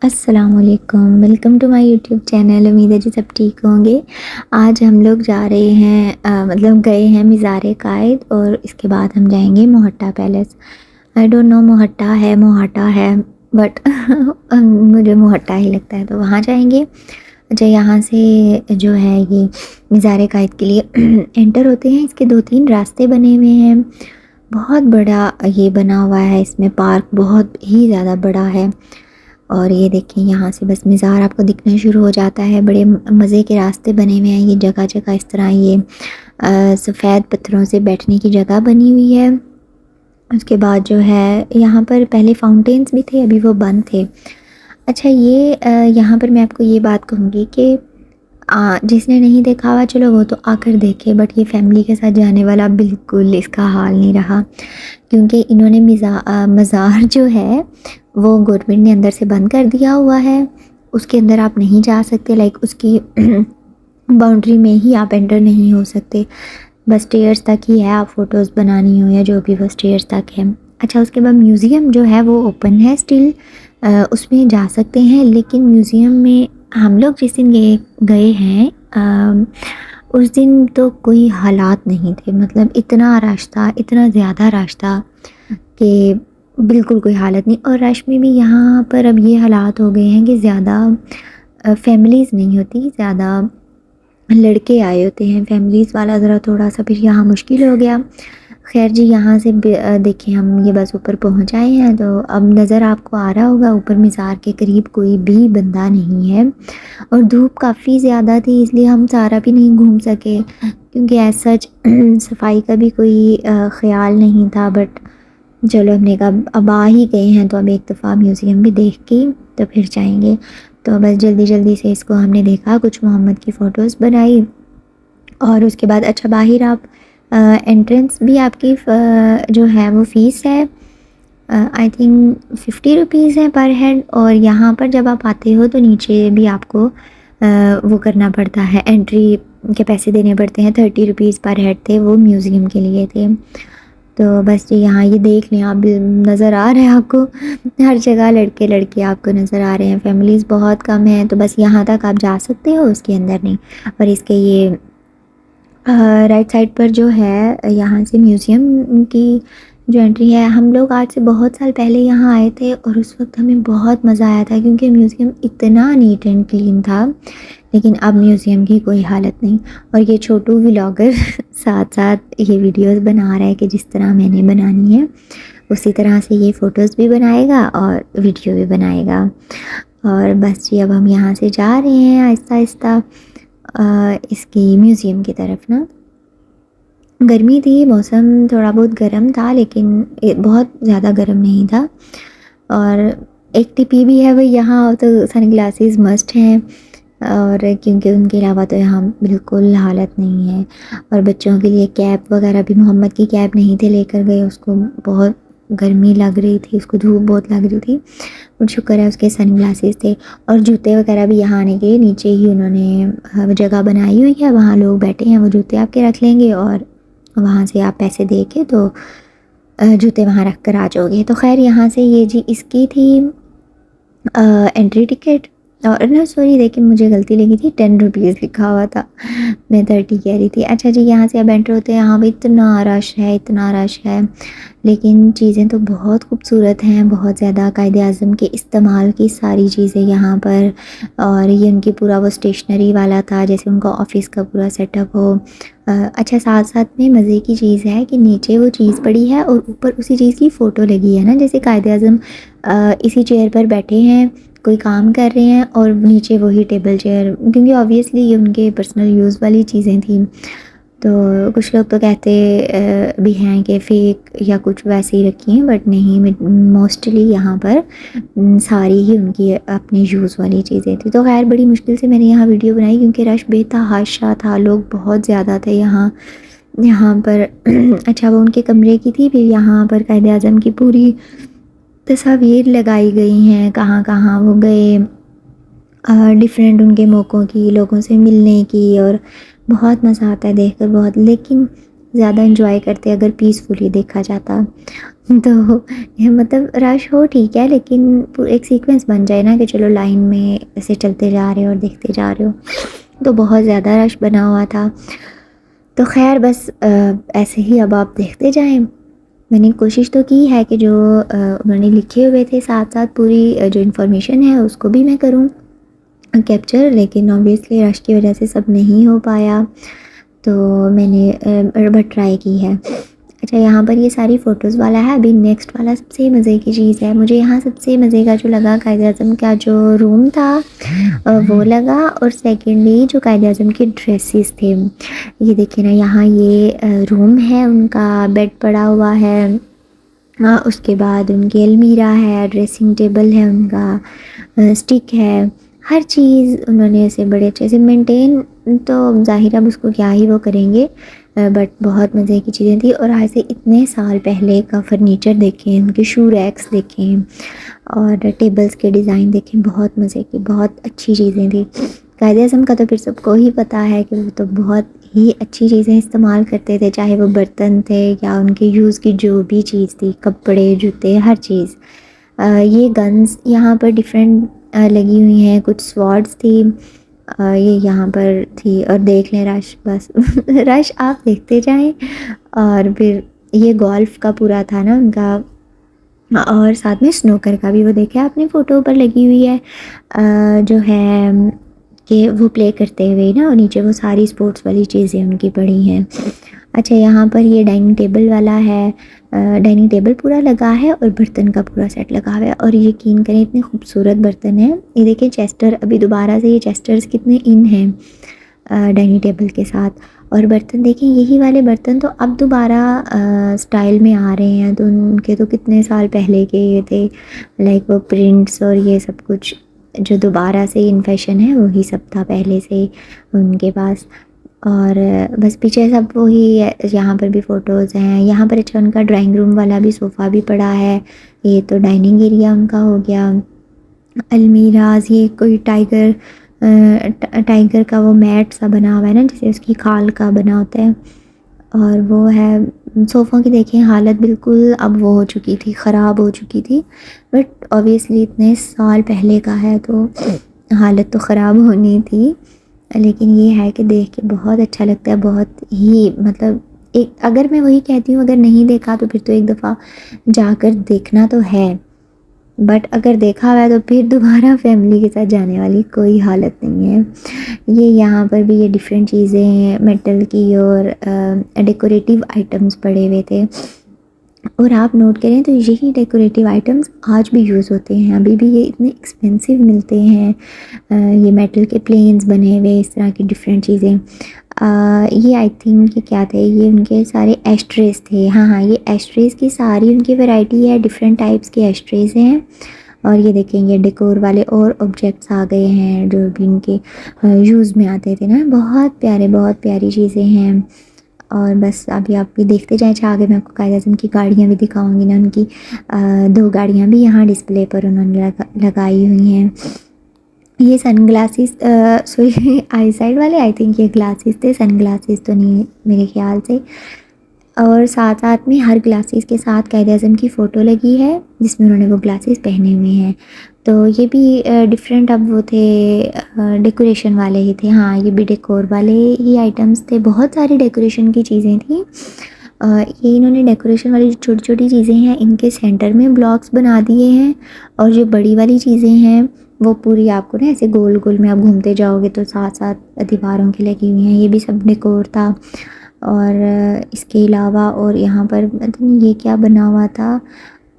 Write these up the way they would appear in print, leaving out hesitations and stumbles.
अस्सलामुअलैकुम, welcome to my YouTube channel. उम्मीद है जी सब ठीक होंगे। आज हम लोग जा रहे हैं मतलब गए हैं मज़ार कायद और इसके बाद हम जाएंगे Mohatta palace. I don't know Mohatta है मोहाटा है बट मुझे मोहट्टा ही लगता है, तो वहाँ जाएंगे। अच्छा, यहाँ से जो है ये मज़ार कायद के लिए एंटर होते हैं। इसके 2-3 रास्ते बने हुए हैं। बहुत बड़ा ये बना हुआ है, इसमें पार्क बहुत ही ज़्यादा बड़ा है। और ये देखिए यहाँ से बस मज़ार आपको दिखना शुरू हो जाता है। बड़े मज़े के रास्ते बने हुए हैं। ये जगह जगह इस तरह ये सफ़ेद पत्थरों से बैठने की जगह बनी हुई है। उसके बाद जो है यहाँ पर पहले फाउंटेन्स भी थे, अभी वो बंद थे। अच्छा, ये यहाँ पर मैं आपको ये बात कहूँगी कि जिसने नहीं देखा हुआ चलो वो तो आकर देखे, बट ये फैमिली के साथ जाने वाला बिल्कुल इसका हाल नहीं रहा, क्योंकि इन्होंने मज़ार जो है वो गवर्नमेंट ने अंदर से बंद कर दिया हुआ है। उसके अंदर आप नहीं जा सकते, लाइक उसकी बाउंड्री में ही आप एंटर नहीं हो सकते। बस स्टेयर्स तक ही है, आप फ़ोटोज़ बनानी हो या जो भी, वो स्टेयर्स तक है। अच्छा, उसके बाद म्यूज़ियम जो है वो ओपन है स्टिल, उसमें जा सकते हैं। लेकिन म्यूज़ियम में हम लोग जिस दिन गए हैं उस दिन तो कोई हालात नहीं थे। मतलब इतना रश था, इतना ज़्यादा रश था कि बिल्कुल कोई हालत नहीं। और रश में भी यहाँ पर अब ये हालात हो गए हैं कि ज़्यादा फैमिलीज़ नहीं होती, ज़्यादा लड़के आए होते हैं। फैमिलीज़ वाला ज़रा थोड़ा सा फिर यहाँ मुश्किल हो गया। खैर जी, यहाँ से देखिए हम ये बस ऊपर पहुँच आए हैं, तो अब नज़र आपको आ रहा होगा ऊपर मज़ार के करीब कोई भी बंदा नहीं है। और धूप काफ़ी ज़्यादा थी, इसलिए हम सारा भी नहीं घूम सके, क्योंकि एज सच सफाई का भी कोई ख़्याल नहीं था। बट चलो, हमने कहा अब आ ही गए हैं तो अब एक दफ़ा म्यूज़ियम भी देख के तो फिर जाएंगे। तो बस जल्दी जल्दी से इसको हमने देखा, कुछ मोहम्मद की फ़ोटोज़ बनाई और उसके बाद अच्छा, बाहर आप एंट्रेंस भी आपकी जो है वो फ़ीस है, आई थिंक 50 रुपीज़ है पर हेड। और यहाँ पर जब आप आते हो तो नीचे भी आपको वो करना पड़ता है, एंट्री के पैसे देने पड़ते हैं। 30 रुपीज़ पर हेड थे, वो म्यूज़ियम के लिए थे। तो बस जी, यहाँ ये देख लें आप, नज़र आ रहा है आपको हर जगह लड़के लड़के आपको नज़र आ रहे हैं। फैमिलीज़ बहुत कम हैं, तो बस यहाँ तक आप जा सकते हो, उसके अंदर नहीं। और इसके ये राइट साइड पर जो है यहाँ से म्यूज़ियम की जो एंट्री है। हम लोग आज से बहुत साल पहले यहाँ आए थे और उस वक्त हमें बहुत मज़ा आया था, क्योंकि म्यूज़ियम इतना नीट एंड क्लीन था। लेकिन अब म्यूज़ियम की कोई हालत नहीं। और ये छोटू व्लॉगर साथ साथ ये वीडियोस बना रहा है कि जिस तरह मैंने बनानी है उसी तरह से ये फ़ोटोज़ भी बनाएगा और वीडियो भी बनाएगा। और बस जी, अब हम यहाँ से जा रहे हैं आहिस्ता आहिस्ता इसकी म्यूज़ियम की तरफ ना। गर्मी थी, मौसम थोड़ा बहुत गर्म था, लेकिन बहुत ज़्यादा गर्म नहीं था। और एक टिप भी है भाई, यहाँ तो सन ग्लासेस मस्ट हैं, और क्योंकि उनके अलावा तो यहाँ बिल्कुल हालत नहीं है। और बच्चों के लिए कैप वगैरह भी, मोहम्मद की कैप नहीं थे लेकर गए, उसको बहुत गर्मी लग रही थी, उसको धूप बहुत लग रही थी। और शुक्र है उसके सन ग्लासेस थे। और जूते वगैरह भी यहाँ आने के नीचे ही उन्होंने जगह बनाई हुई है, वहाँ लोग बैठे हैं, वो जूते आपके रख लेंगे और वहाँ से आप पैसे दे के तो जूते वहाँ रख कर आ जाओगे। तो खैर, यहाँ से ये जी इसकी थी एंट्री टिकट। और ना सॉरी, देखिए मुझे गलती लगी थी, 10 रुपीज़ लिखा हुआ था, मैं 30 कह रही थी। अच्छा जी, यहाँ से अब एंटर होते हैं। यहाँ भी इतना रश है, इतना रश है, लेकिन चीज़ें तो बहुत खूबसूरत हैं, बहुत ज़्यादा। कायदे आज़म के इस्तेमाल की सारी चीज़ें यहाँ पर। और ये उनकी पूरा वो स्टेशनरी वाला था, जैसे उनका ऑफिस का पूरा सेटअप हो। अच्छा, साथ साथ में मज़े की चीज़ है कि नीचे वो चीज़ पड़ी है और ऊपर उसी चीज़ की फ़ोटो लगी है ना, जैसे कायदे आज़म इसी चेयर पर बैठे हैं, कोई काम कर रहे हैं और नीचे वही टेबल चेयर, क्योंकि ऑब्वियसली ये उनके पर्सनल यूज़ वाली चीज़ें थी। तो कुछ लोग तो कहते भी हैं कि फ़ेक या कुछ वैसे ही रखी हैं, बट नहीं, मोस्टली यहाँ पर सारी ही उनकी अपने यूज़ वाली चीज़ें थी। तो खैर, बड़ी मुश्किल से मैंने यहाँ वीडियो बनाई, क्योंकि रश बेतहाशा था, लोग बहुत ज़्यादा थे यहाँ पर। अच्छा, वो उनके कमरे की थी। फिर यहाँ पर कायदे आज़म की पूरी तस्वीर लगाई गई हैं, कहाँ कहाँ वो गए, डिफरेंट उनके मौक़ों की, लोगों से मिलने की। और बहुत मज़ा आता है देखकर बहुत, लेकिन ज़्यादा इंजॉय करते अगर पीसफुली देखा जाता। तो ये मतलब रश हो ठीक है, लेकिन एक सीक्वेंस बन जाए ना कि चलो लाइन में ऐसे चलते जा रहे हो और देखते जा रहे हो, तो बहुत ज़्यादा रश बना हुआ था। तो खैर बस ऐसे ही अब आप देखते जाएं। मैंने कोशिश तो की है कि जो उन्होंने लिखे हुए थे साथ साथ पूरी जो इन्फॉर्मेशन है उसको भी मैं करूं कैप्चर, लेकिन ऑब्वियसली रश की वजह से सब नहीं हो पाया। तो मैंने बट ट्राई की है। अच्छा, यहाँ पर ये सारी फ़ोटोज़ वाला है। अभी नेक्स्ट वाला सबसे मज़े की चीज़ है, मुझे यहाँ सबसे मज़े का जो लगा कायद-ए-आज़म का जो रूम था वो लगा, और सेकेंडली जो कायद-ए-आज़म के ड्रेसेस थे। ये देखिए ना, यहाँ ये रूम है उनका, बेड पड़ा हुआ है, उसके बाद उनकी अलमीरा है, ड्रेसिंग टेबल है उनका, स्टिक है, हर चीज़ उन्होंने ऐसे बड़े अच्छे से मेंटेन, तो ज़ाहिर अब उसको क्या ही वो करेंगे, बट बहुत मज़े की चीज़ें थी। और आज से इतने साल पहले का फर्नीचर देखें, उनके शू रैक्स देखें और टेबल्स के डिज़ाइन देखें, बहुत मज़े की, बहुत अच्छी चीज़ें थी। कायद-ए-आज़म का तो फिर सबको ही पता है कि वो तो बहुत ही अच्छी चीज़ें इस्तेमाल करते थे, चाहे वो बर्तन थे या उनके यूज़ की जो भी चीज़ थी, कपड़े, जूते, हर चीज़। ये गन्स यहाँ पर डिफरेंट लगी हुई हैं, कुछ स्वॉर्ड्स थी, ये यहाँ पर थी, और देख लें रश, बस रश आप देखते जाएं। और फिर ये गोल्फ का पूरा था ना उनका, और साथ में स्नूकर का भी, वो देखे आपने फ़ोटो पर लगी हुई है जो है कि वो प्ले करते हुए ना, और नीचे वो सारी स्पोर्ट्स वाली चीज़ें उनकी पड़ी हैं। अच्छा, यहाँ पर ये डाइनिंग टेबल वाला है, डाइनिंग टेबल पूरा लगा है और बर्तन का पूरा सेट लगा हुआ है, और यकीन करें इतने खूबसूरत बर्तन हैं। ये देखिए चेस्टर, अभी दोबारा से ये चेस्टर्स कितने इन हैं डाइनिंग टेबल के साथ। और बर्तन देखें, यही वाले बर्तन तो अब दोबारा स्टाइल में आ रहे हैं, तो उनके तो कितने साल पहले के ये थे, लाइक वो प्रिंट्स और ये सब कुछ जो दोबारा से इन फैशन है वही सब था पहले से उनके पास। और बस पीछे सब वही यहाँ पर भी फ़ोटोज़ हैं। यहाँ पर अच्छा उनका ड्राइंग रूम वाला भी सोफ़ा भी पड़ा है। ये तो डाइनिंग एरिया उनका हो गया। अलमीराज, ये कोई टाइगर का वो मैट सा बना हुआ है ना, जैसे उसकी खाल का बना होता है। और वो है सोफ़ों की, देखें हालत बिल्कुल अब वो हो चुकी थी, ख़राब हो चुकी थी, बट ऑब्वियसली इतने साल पहले का है तो हालत तो ख़राब होनी थी। लेकिन ये है कि देख के बहुत अच्छा लगता है, बहुत ही मतलब एक, अगर मैं वही कहती हूँ अगर नहीं देखा तो फिर तो एक दफ़ा जाकर देखना तो है, बट अगर देखा हुआ है तो फिर दोबारा फैमिली के साथ जाने वाली कोई हालत नहीं है। ये यहाँ पर भी ये डिफरेंट चीज़ें मेटल की और डेकोरेटिव आइटम्स पड़े हुए थे। और आप नोट करें तो यही डेकोरेटिव आइटम्स आज भी यूज़ होते हैं, अभी भी ये इतने एक्सपेंसिव मिलते हैं। ये मेटल के प्लेन्स बने हुए, इस तरह की डिफरेंट चीज़ें। ये आई थिंक कि क्या थे, ये उनके सारे एस्ट्रेस थे। हाँ हाँ, ये एस्ट्रेस की सारी उनकी वैरायटी है, डिफरेंट टाइप्स के एस्ट्रेस हैं। और ये देखेंगे डेकोर वाले और ऑब्जेक्ट्स आ गए हैं जो भी इनके यूज़ में आते थे ना, बहुत प्यारे, बहुत प्यारी चीज़ें हैं। और बस अभी आप भी देखते जाएँ, अच्छा आगे मैं आपको कायद-ए-आज़म की गाड़ियाँ भी दिखाऊँगी ना, उनकी 2 गाड़ियाँ भी यहाँ डिस्प्ले पर उन्होंने लगाई हुई हैं। ये सनग्लासेस सॉरी आई साइड वाले, आई थिंक ये ग्लासेस थे, सनग्लासेस तो नहीं मेरे ख़्याल से। और साथ साथ में हर ग्लासेस के साथ कायद-ए-आज़म की फ़ोटो लगी है जिसमें उन्होंने वो ग्लासेस पहने हुए हैं। तो ये भी डिफरेंट अब वो थे, डेकोरेशन वाले ही थे। हाँ, ये भी डेकोर वाले ही आइटम्स थे, बहुत सारी डेकोरेशन की चीज़ें थी। ये इन्होंने डेकोरेशन वाली जो छोटी-छोटी चीज़ें हैं इनके सेंटर में ब्लॉक्स बना दिए हैं, और जो बड़ी वाली चीज़ें हैं वो पूरी आपको ना ऐसे गोल-गोल में आप घूमते जाओगे तो साथ-साथ दीवारों की लगी हुई हैं। ये भी सब डेकोर था। और इसके अलावा और यहाँ पर पता नहीं ये क्या बना हुआ था।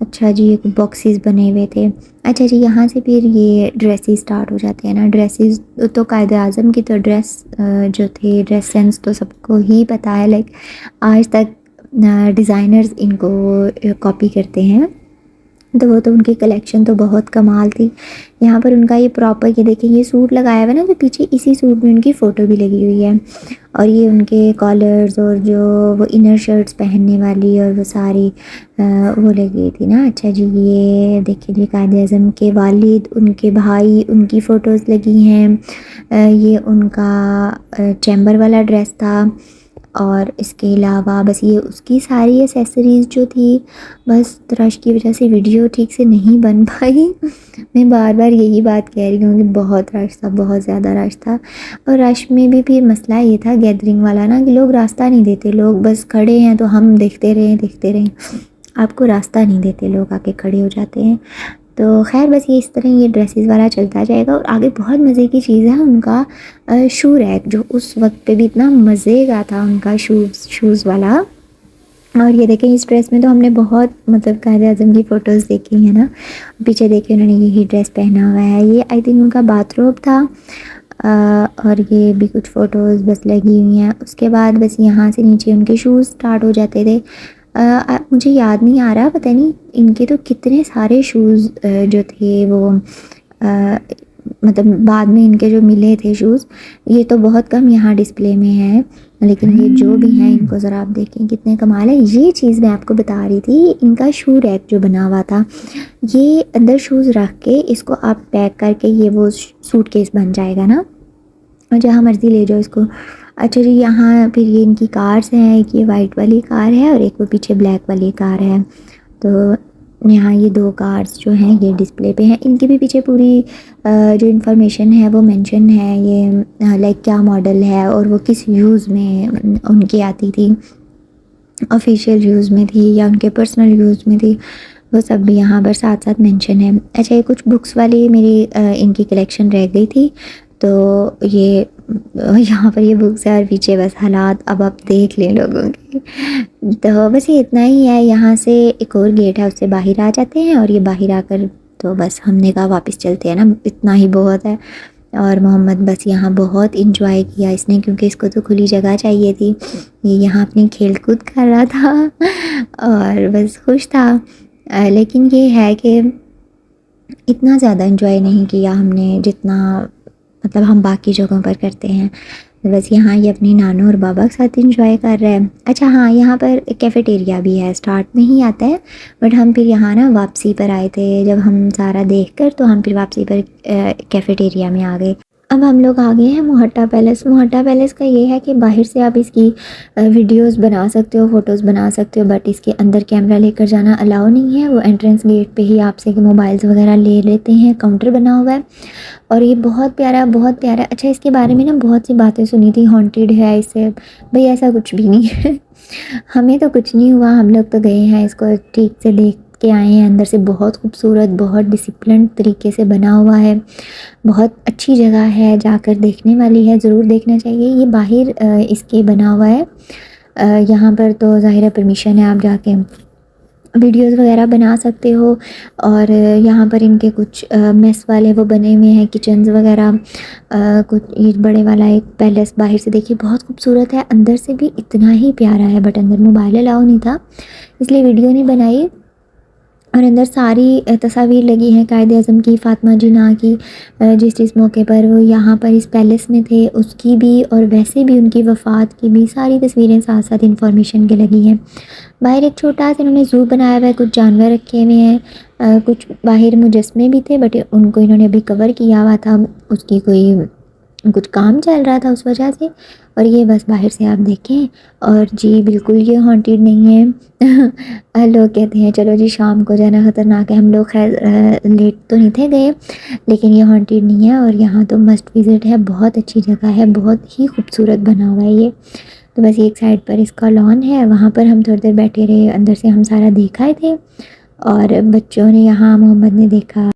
अच्छा जी, एक बॉक्सेस बने हुए थे। अच्छा जी, यहाँ से फिर ये ड्रेसेस स्टार्ट हो जाते हैं ना। ड्रेसेस तो कायद-ए-आज़म की तो ड्रेस जो थे, ड्रेस सेंस तो सबको ही पता है, लाइक आज तक डिज़ाइनर्स इनको कॉपी करते हैं। तो वो तो उनकी कलेक्शन तो बहुत कमाल थी। यहाँ पर उनका ये प्रॉपर, ये देखिए ये सूट लगाया हुआ है ना, तो पीछे इसी सूट में उनकी फ़ोटो भी लगी हुई है। और ये उनके कॉलर्स और जो वो इनर शर्ट्स पहनने वाली और वो सारी वो लगी थी ना। अच्छा जी, ये देखिए जी कायद-ए-आज़म के वालिद, उनके भाई, उनकी फ़ोटोज़ लगी हैं। ये उनका चैम्बर वाला ड्रेस था। और इसके अलावा बस ये उसकी सारी एक्सेसरीज़ जो थी, बस रश की वजह से वीडियो ठीक से नहीं बन पाई। मैं बार बार यही बात कह रही हूँ कि बहुत रश था, बहुत ज़्यादा रश था। और रश में भी फिर मसला ये था गैदरिंग वाला ना, कि लोग रास्ता नहीं देते, लोग बस खड़े हैं तो हम देखते रहें, आपको रास्ता नहीं देते, लोग आके खड़े हो जाते हैं। तो ख़ैर बस ये इस तरह ये ड्रेसेस वाला चलता जाएगा। और आगे बहुत मज़े की चीज़ है उनका शू रैक, जो उस वक्त पे भी इतना मज़े का था उनका शूज़ वाला। और ये देखें, इस ड्रेस में तो हमने बहुत मतलब कायद आज़म की फ़ोटोज़ देखी है ना। पीछे देखिए उन्होंने यही ड्रेस पहना हुआ है, ये आई थिंक उनका बाथरोब था। और ये भी कुछ फ़ोटोज़ बस लगी हुई हैं। उसके बाद बस यहाँ से नीचे उनके शूज़ स्टार्ट हो जाते थे। मुझे याद नहीं आ रहा, पता नहीं इनके तो कितने सारे शूज़ जो थे वो मतलब बाद में इनके जो मिले थे शूज़, ये तो बहुत कम यहाँ डिस्प्ले में है, लेकिन ये जो भी हैं इनको ज़रा आप देखें कितने कमाल है। ये चीज़ मैं आपको बता रही थी, इनका शू रैक जो बना हुआ था, ये अंदर शूज़ रख के इसको आप पैक करके ये वो सूटकेस बन जाएगा ना, और जहाँ मर्ज़ी ले जाओ इसको। अच्छा जी, यहाँ फिर ये इनकी कार्स हैं, एक ये वाइट वाली कार है और एक वो पीछे ब्लैक वाली कार है। तो यहाँ ये 2 कार्स जो हैं ये डिस्प्ले पे हैं। इनके भी पीछे पूरी जो इन्फॉर्मेशन है वो मेंशन है, ये लाइक क्या मॉडल है और वो किस यूज़ में उनकी आती थी, ऑफिशियल यूज़ में थी या उनके पर्सनल यूज़ में थी, वो सब भी यहाँ पर साथ साथ मेंशन है। अच्छा, ये कुछ बुक्स वाली मेरी इनकी कलेक्शन रह गई थी, तो ये यहाँ पर ये बुक्स है और पीछे बस हालात अब आप देख लें लोगों के। तो बस ये इतना ही है। यहाँ से एक और गेट है, उससे बाहर आ जाते हैं और ये बाहर आकर तो बस हमने कहा वापस चलते हैं ना, इतना ही बहुत है। और मोहम्मद बस यहाँ बहुत इंजॉय किया इसने, क्योंकि इसको तो खुली जगह चाहिए थी। ये यहाँ अपनी खेल कूद कर रहा था और बस खुश था। लेकिन ये है कि इतना ज़्यादा इंजॉय नहीं किया हमने जितना मतलब हम बाकी जगहों पर करते हैं। बस यहाँ ये अपनी नानू और बाबा के साथ इंजॉय कर रहे हैं। अच्छा हाँ, यहाँ पर कैफ़ेटेरिया भी है, स्टार्ट में ही आता है, बट हम फिर यहाँ ना वापसी पर आए थे, जब हम सारा देख कर तो हम फिर वापसी पर कैफ़ेटेरिया में आ गए। अब हम लोग आ गए हैं मोहट्टा पैलेस। मोहट्टा पैलेस का ये है कि बाहर से आप इसकी वीडियोस बना सकते हो, फ़ोटोज़ बना सकते हो, बट इसके अंदर कैमरा लेकर जाना अलाउ नहीं है। वो एंट्रेंस गेट पे ही आपसे मोबाइल्स वगैरह ले लेते हैं। काउंटर बना हुआ है और ये बहुत प्यारा, बहुत प्यारा। अच्छा, इसके बारे में ना बहुत सी बातें सुनी थी, हॉन्टेड है इससे, भाई ऐसा कुछ भी नहीं है। हमें तो कुछ नहीं हुआ, हम लोग तो गए हैं इसको ठीक से देख के आए हैं। अंदर से बहुत खूबसूरत, बहुत डिसिप्लिन तरीके से बना हुआ है, बहुत अच्छी जगह है, जाकर देखने वाली है, ज़रूर देखना चाहिए। ये बाहर इसके बना हुआ है, यहाँ पर तो ज़ाहिर है परमिशन है, आप जाके वीडियोस वगैरह बना सकते हो। और यहाँ पर इनके कुछ मेस वाले वो बने हुए हैं, किचन्स वगैरह। कुछ ये बड़े वाला एक पैलेस बाहर से देखिए बहुत खूबसूरत है, अंदर से भी इतना ही प्यारा है, बट अंदर मोबाइल अलाउ नहीं था इसलिए वीडियो नहीं बनाई। और अंदर सारी तस्वीर लगी हैं कायद आज़म की, फ़ातिमा जिन्ना की, जिस जिस मौके पर वो यहाँ पर इस पैलेस में थे उसकी भी, और वैसे भी उनकी वफ़ात की भी सारी तस्वीरें साथ साथ इन्फॉर्मेशन के लगी हैं। बाहर एक छोटा सा इन्होंने ज़ू बनाया हुआ है, कुछ जानवर रखे हुए हैं, कुछ बाहर मुजस्मे भी थे, बट उनको इन्होंने अभी कवर किया हुआ था, उसकी कोई कुछ काम चल रहा था उस वजह से। और ये बस बाहर से आप देखें, और जी बिल्कुल ये हॉन्टेड नहीं है। लोग कहते हैं चलो जी शाम को जाना ख़तरनाक है, हम लोग खैर लेट तो नहीं थे गए, लेकिन ये हॉन्टेड नहीं है और यहाँ तो मस्ट विज़िट है, बहुत अच्छी जगह है, बहुत ही खूबसूरत बना हुआ है ये। तो बस एक साइड पर इसका लॉन है, वहाँ पर हम थोड़ी देर बैठे रहे, अंदर से हम सारा देखा थे और बच्चों ने यहाँ, मोहम्मद ने देखा।